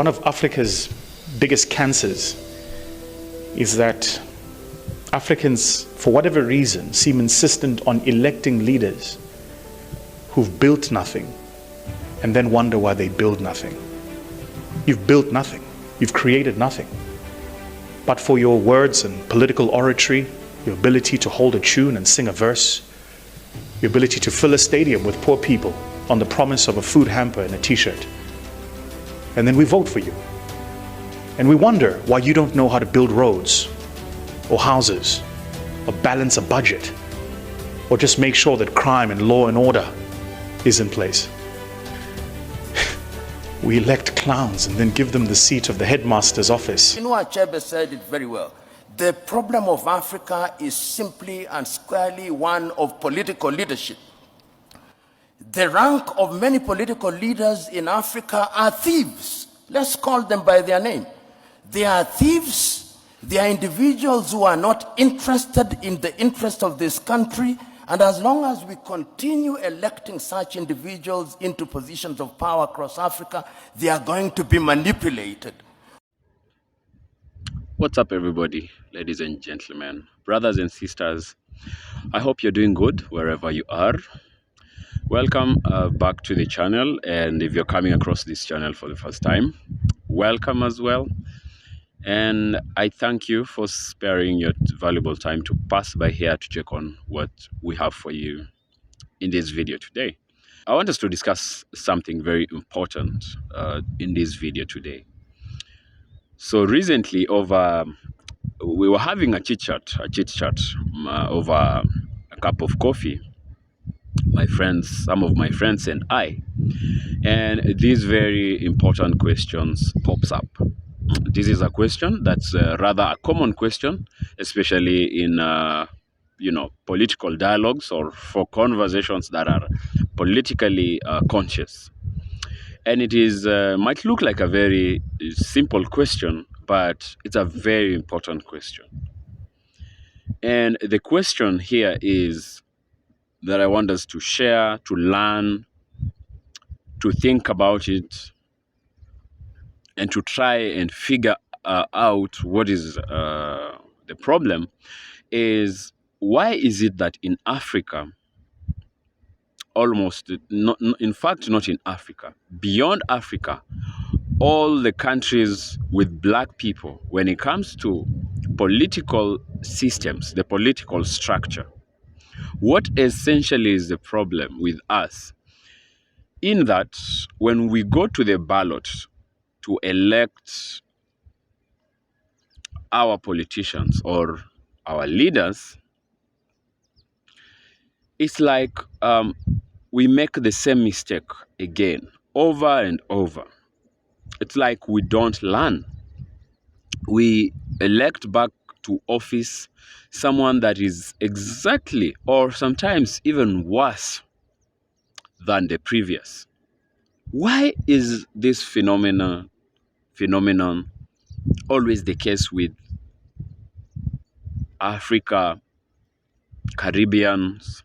One of Africa's biggest cancers is that Africans, for whatever reason, seem insistent on electing leaders who've built nothing and then wonder why they build nothing. You've built nothing. You've created nothing. But for your words and political oratory, your ability to hold a tune and sing a verse, your ability to fill a stadium with poor people on the promise of a food hamper and a t-shirt. And then we vote for you. And we wonder why you don't know how to build roads or houses or balance a budget or just make sure that crime and law and order is in place. We elect clowns and then give them the seat of the headmaster's office. You know, Achebe said it very well. The problem of Africa is simply and squarely one of political leadership. The rank of many political leaders in Africa are thieves. Let's call them by their name. They are thieves. They are individuals who are not interested in the interest of this country. And as long as we continue electing such individuals into positions of power across Africa, they are going to be manipulated. What's up, everybody, ladies and gentlemen, brothers and sisters? I hope you're doing good wherever you are. Welcome back to the channel, and if you're coming across this channel for the first time, welcome as well. And I thank you for sparing your valuable time to pass by here to check on what we have for you in this video today. I want us to discuss something very important in this video today. So recently, we were having a chit chat over a cup of coffee, some of my friends and I, and these very important questions pops up. This is a question that's rather a common question, especially in political dialogues or for conversations that are politically conscious. And it is might look like a very simple question, but it's a very important question. And the question here is that I want us to share, to learn, to think about it, and to try and figure out what is the problem is, why is it that in Africa, in fact, not in Africa, beyond Africa, all the countries with black people, when it comes to political systems, the political structure, what essentially is the problem with us? In that, when we go to the ballot to elect our politicians or our leaders, it's like we make the same mistake again, over and over. It's like we don't learn. We elect back to office someone that is exactly, or sometimes even worse than the previous. Why is this phenomenon always the case with Africa, Caribbeans?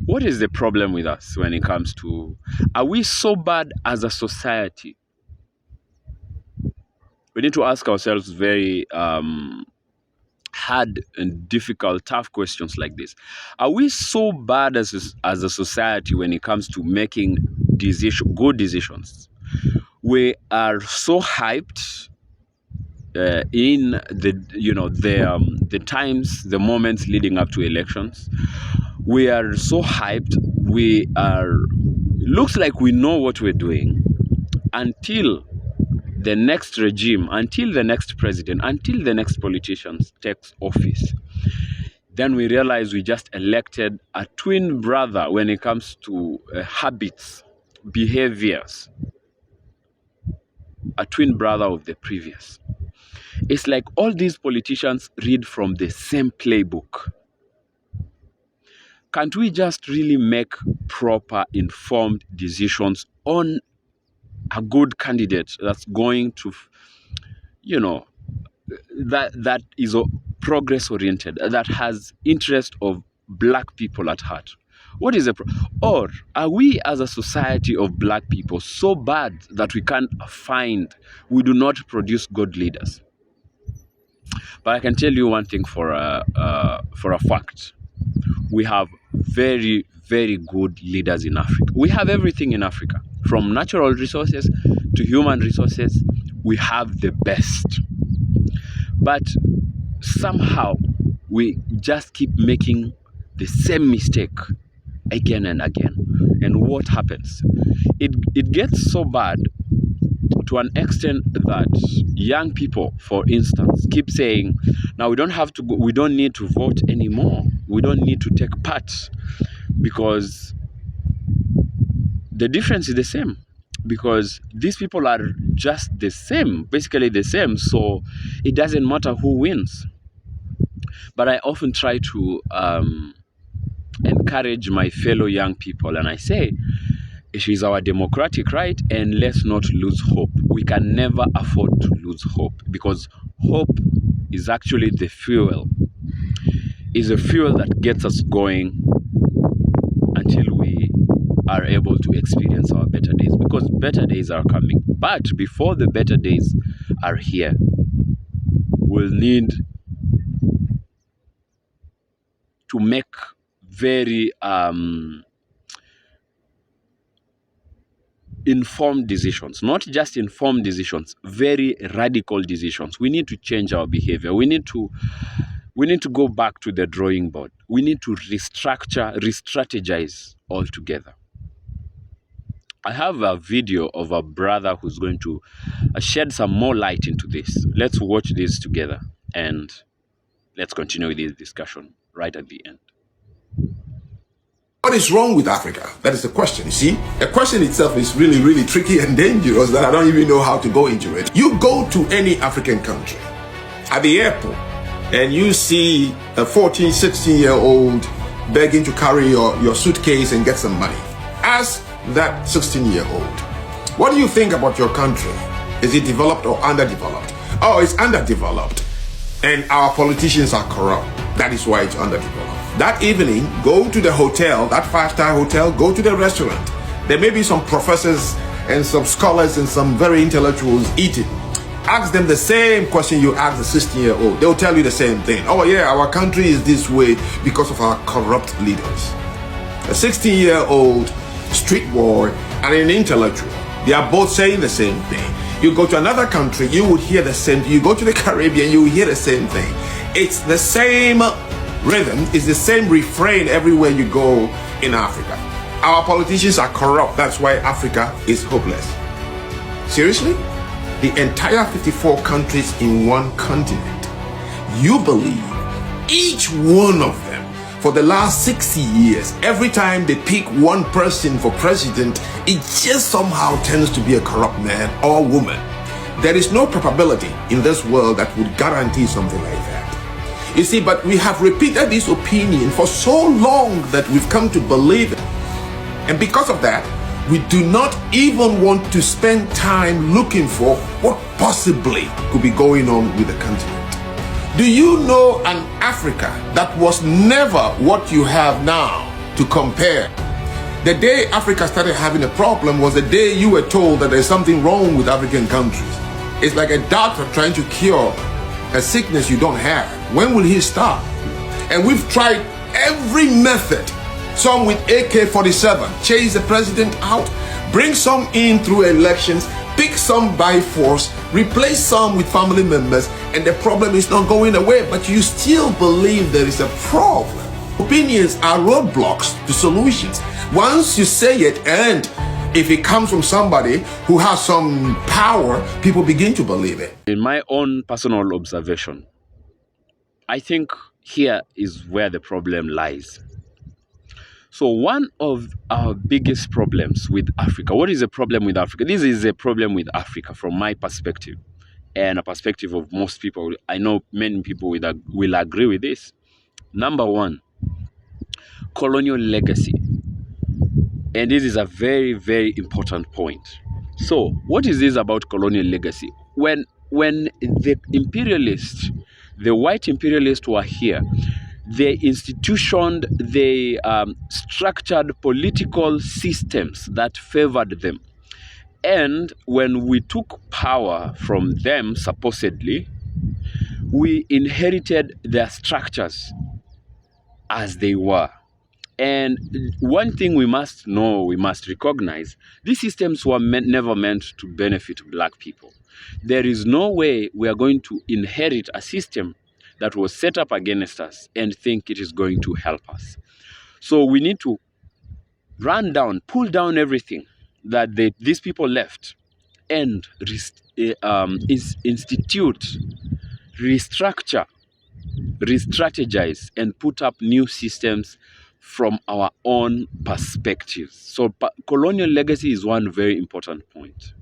What is the problem with us when it comes to, are we so bad as a society? We need to ask ourselves very hard and difficult, tough questions like this. Are we so bad as a society when it comes to making good decisions? We are so hyped in the times, the moments leading up to elections. We are so hyped. Looks like we know what we're doing until the next regime, until the next president, until the next politician takes office. Then we realize we just elected a twin brother when it comes to habits, behaviors, a twin brother of the previous. It's like all these politicians read from the same playbook. Can't we just really make proper, informed decisions on a good candidate that's going to, that is progress oriented, that has interest of black people at heart? What is the or are we as a society of black people so bad that we do not produce good leaders? But I can tell you one thing for a fact. We have very, very good leaders in Africa. We have everything in Africa, from natural resources to human resources. We have the best. But somehow we just keep making the same mistake again and again. And what happens? It gets so bad to an extent that young people, for instance, keep saying, now we don't have to go, we don't need to vote anymore. We don't need to take part, because the difference is the same. Because these people are just the same, basically the same. So it doesn't matter who wins. But I often try to encourage my fellow young people, and I say, it is our democratic right, and let's not lose hope. We can never afford to lose hope, because hope is actually the fuel. Is a fuel that gets us going until we are able to experience our better days, because better days are coming. But before the better days are here, we'll need to make very informed decisions, not just informed decisions, very radical decisions. We need to change our behavior. We need to go back to the drawing board. We need to re-strategize altogether. I have a video of a brother who's going to shed some more light into this. Let's watch this together, and let's continue with this discussion right at the end. What is wrong with Africa? That is the question. You see, the question itself is really, really tricky and dangerous that I don't even know how to go into it. You go to any African country at the airport and you see a 14, 16-year-old begging to carry your suitcase and get some money. Ask that 16-year-old, what do you think about your country? Is it developed or underdeveloped? Oh, it's underdeveloped. And our politicians are corrupt. That is why it's underdeveloped. That evening, go to the hotel, that 5-star hotel, go to the restaurant. There may be some professors and some scholars and some very intellectuals eating. Ask them the same question you ask the 16-year-old. They'll tell you the same thing. Oh yeah, our country is this way because of our corrupt leaders. A 16-year-old street boy and an intellectual, they are both saying the same thing. You go to another country, you would hear the same thing. You go to the Caribbean, you will hear the same thing. It's the same rhythm, is the same refrain everywhere you go in Africa. Our politicians are corrupt. That's why Africa is hopeless. Seriously? The entire 54 countries in one continent. You believe each one of them for the last 60 years, every time they pick one person for president, it just somehow tends to be a corrupt man or woman. There is no probability in this world that would guarantee something like that. You see, but we have repeated this opinion for so long that we've come to believe it. And because of that, we do not even want to spend time looking for what possibly could be going on with the continent. Do you know an Africa that was never what you have now to compare? The day Africa started having a problem was the day you were told that there's something wrong with African countries. It's like a doctor trying to cure a sickness you don't have. When will he stop? And we've tried every method. Some with AK-47, chase the president out, bring some in through elections, pick some by force, replace some with family members, and the problem is not going away, but you still believe there is a problem. Opinions are roadblocks to solutions. Once you say it, and if it comes from somebody who has some power, people begin to believe it. In my own personal observation, I think here is where the problem lies. So one of our biggest problems with Africa, what is the problem with Africa? This is a problem with Africa from my perspective and a perspective of most people. I know many people will agree with this. Number one, colonial legacy. And this is a very, very important point. So what is this about colonial legacy? When the imperialists, the white imperialists were here, They institutioned, they structured political systems that favored them. And when we took power from them, supposedly, we inherited their structures as they were. And one thing we must know, we must recognize, these systems were never meant to benefit black people. There is no way we are going to inherit a system that was set up against us and think it is going to help us. So we need to run down, pull down everything that these people left and institute, restructure, re-strategize, and put up new systems from our own perspectives. So colonial legacy is one very important point.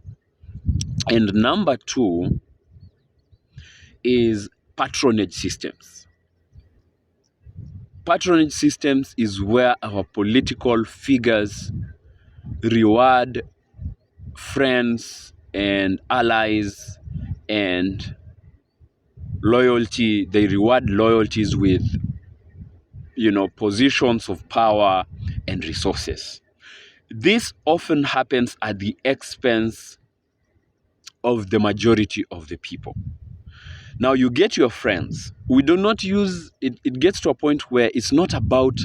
And number two is patronage systems. Patronage systems is where our political figures reward friends and allies and loyalty. They reward loyalties with, positions of power and resources. This often happens at the expense of the majority of the people. Now you get your friends. We do not use it. It gets to a point where it's not about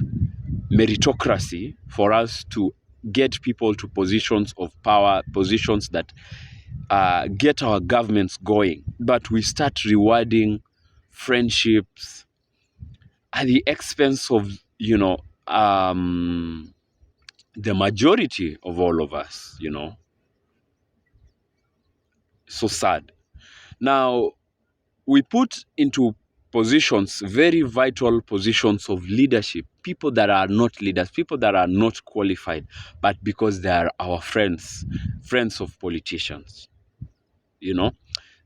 meritocracy for us to get people to positions of power, positions that get our governments going. But we start rewarding friendships at the expense of, the majority of all of us, So sad. Now, we put into positions, very vital positions of leadership, people that are not leaders, people that are not qualified, but because they are our friends of politicians,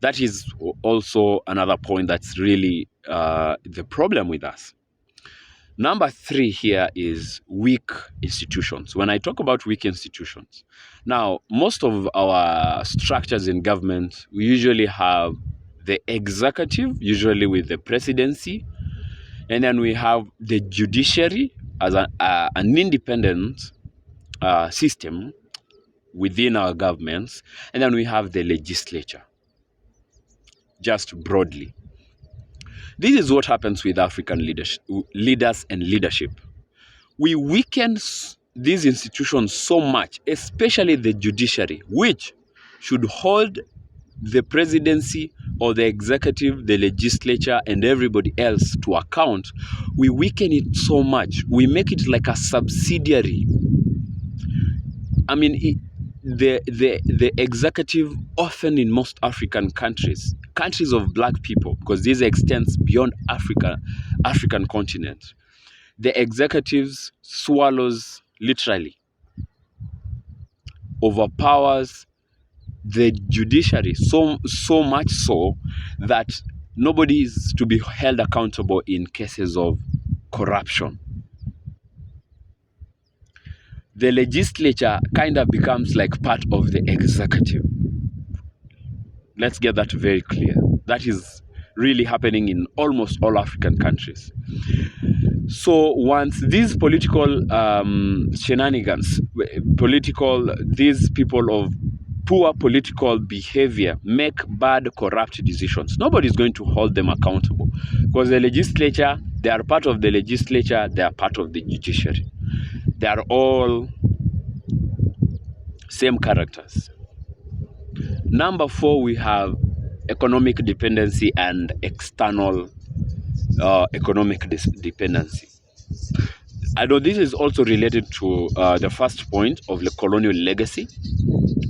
That is also another point that's really the problem with us. Number three here is weak institutions. When I talk about weak institutions, now, most of our structures in government, we usually have the executive, usually with the presidency, and then we have the judiciary as an independent system within our governments, and then we have the legislature, just broadly. This is what happens with African leaders and leadership. We weaken these institutions so much, especially the judiciary, which should hold the presidency or the executive, the legislature, and everybody else to account. We weaken it so much. We make it like a subsidiary. I mean, the executive, often in most African countries of black people, because this extends beyond African continent, the executives swallows, literally, overpowers the judiciary so much so that nobody is to be held accountable in cases of corruption. The legislature kind of becomes like part of the executive. Let's get that very clear. That is really happening in almost all African countries. So once these political shenanigans, these people of poor political behavior make bad, corrupt decisions, nobody's going to hold them accountable, because the legislature, they are part of the legislature, they are part of the judiciary. They are all same characters. Number four, we have economic dependency and external economic dependency. I know this is also related to the first point of the colonial legacy,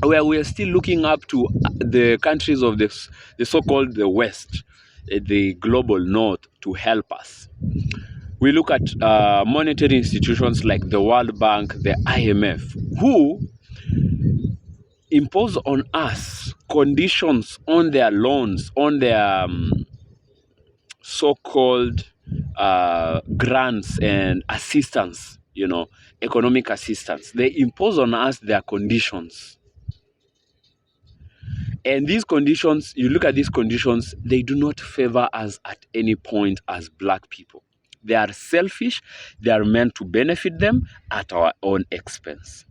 where we are still looking up to the countries of the so-called the West, the global North, to help us. We look at monetary institutions like the World Bank, the IMF, who impose on us conditions on their loans, on their so-called grants and assistance, economic assistance. They impose on us their conditions. And these conditions, you look at these conditions, they do not favor us at any point as black people. They are selfish. They are meant to benefit them at our own expense.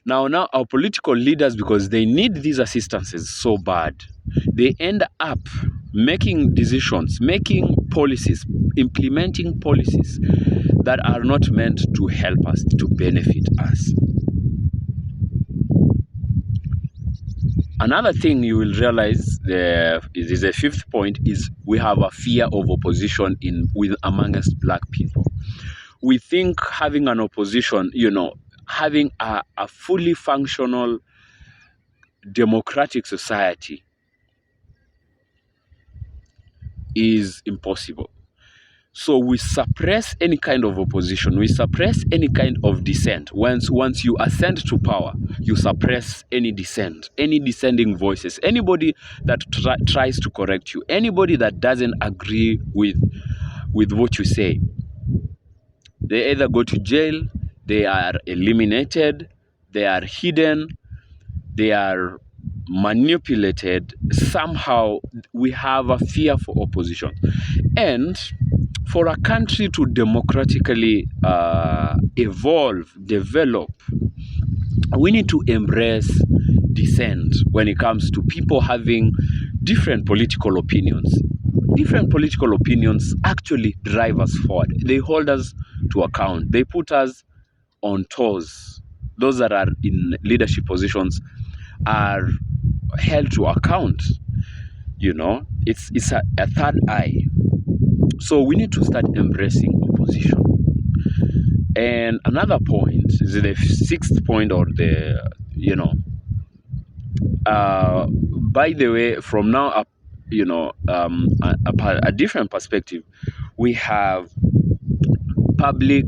Now our political leaders, because they need these assistances so bad, they end up making decisions, making policies, implementing policies that are not meant to help us, to benefit us. Another thing you will realize, is a fifth point, is we have a fear of opposition amongst black people. We think having an opposition, having a fully functional democratic society is impossible. So we suppress any kind of opposition. We suppress any kind of dissent. Once you ascend to power, you suppress any dissent, any dissenting voices, anybody that tries to correct you, anybody that doesn't agree with what you say. They either go to jail, they are eliminated, they are hidden, they are manipulated. Somehow we have a fear for opposition. And for a country to democratically evolve, develop, we need to embrace dissent when it comes to people having different political opinions. Different political opinions actually drive us forward. They hold us to account. They put us on toes. Those that are in leadership positions are held to account. It's a third eye. So we need to start embracing opposition. And another point is the sixth point, or by the way, from now up, a different perspective, we have public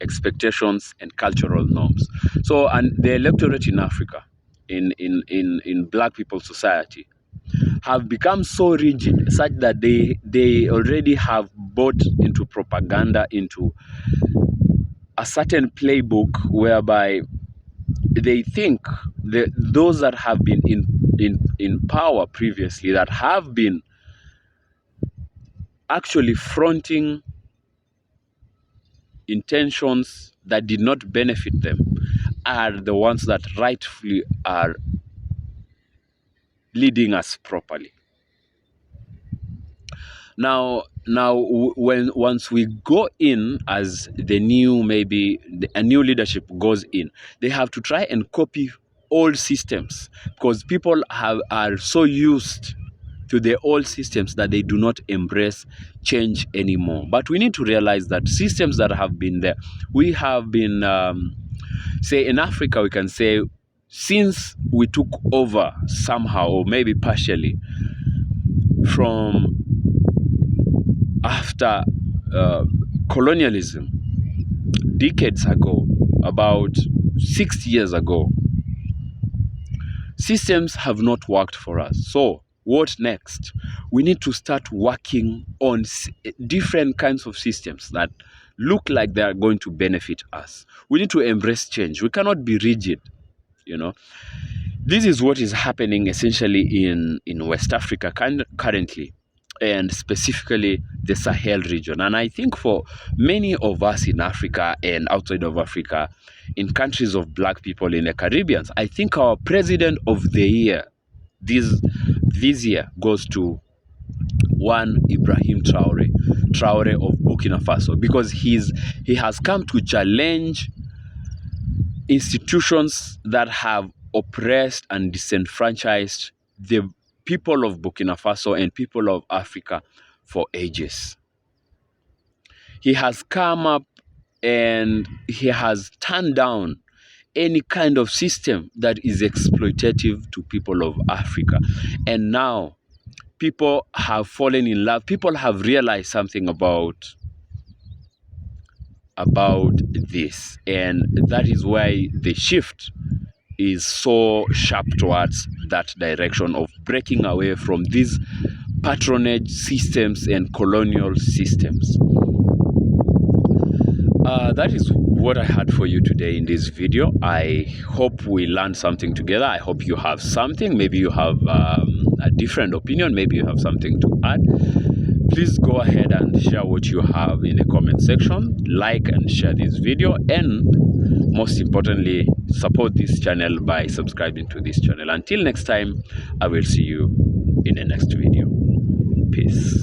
expectations and cultural norms. So, and the electorate in Africa, in black people's society, have become so rigid, such that they already have bought into propaganda, into a certain playbook whereby they think those that have been in power previously, that have been actually fronting intentions that did not benefit them, are the ones that rightfully are leading us properly. Now, once we go in as a new leadership goes in, they have to try and copy old systems, because people are so used to the old systems that they do not embrace change anymore. But we need to realize that systems that have been there, we have been, say in Africa, we can say, since we took over somehow, or maybe partially, from after colonialism, decades ago, about 60 years ago, systems have not worked for us. So what next? We need to start working on different kinds of systems that look like they are going to benefit us. We need to embrace change. We cannot be rigid, This is what is happening essentially in West Africa currently, and specifically the Sahel region. And I think for many of us in Africa and outside of Africa, in countries of black people in the Caribbean, I think our president of the year this year goes to one Ibrahim Traore of Burkina Faso, because he has come to challenge institutions that have oppressed and disenfranchised the people of Burkina Faso and people of Africa for ages. He has come up and he has turned down any kind of system that is exploitative to people of Africa. And now people have fallen in love. People have realized something about this. And that is why the shift is so sharp towards that direction of breaking away from these patronage systems and colonial systems. That is what I had for you today in this video. I hope we learned something together. I hope you have something. Maybe you have a different opinion. Maybe you have something to add. Please go ahead and share what you have in the comment section, like and share this video, and most importantly, support this channel by subscribing to this channel. Until next time, I will see you in the next video. Peace.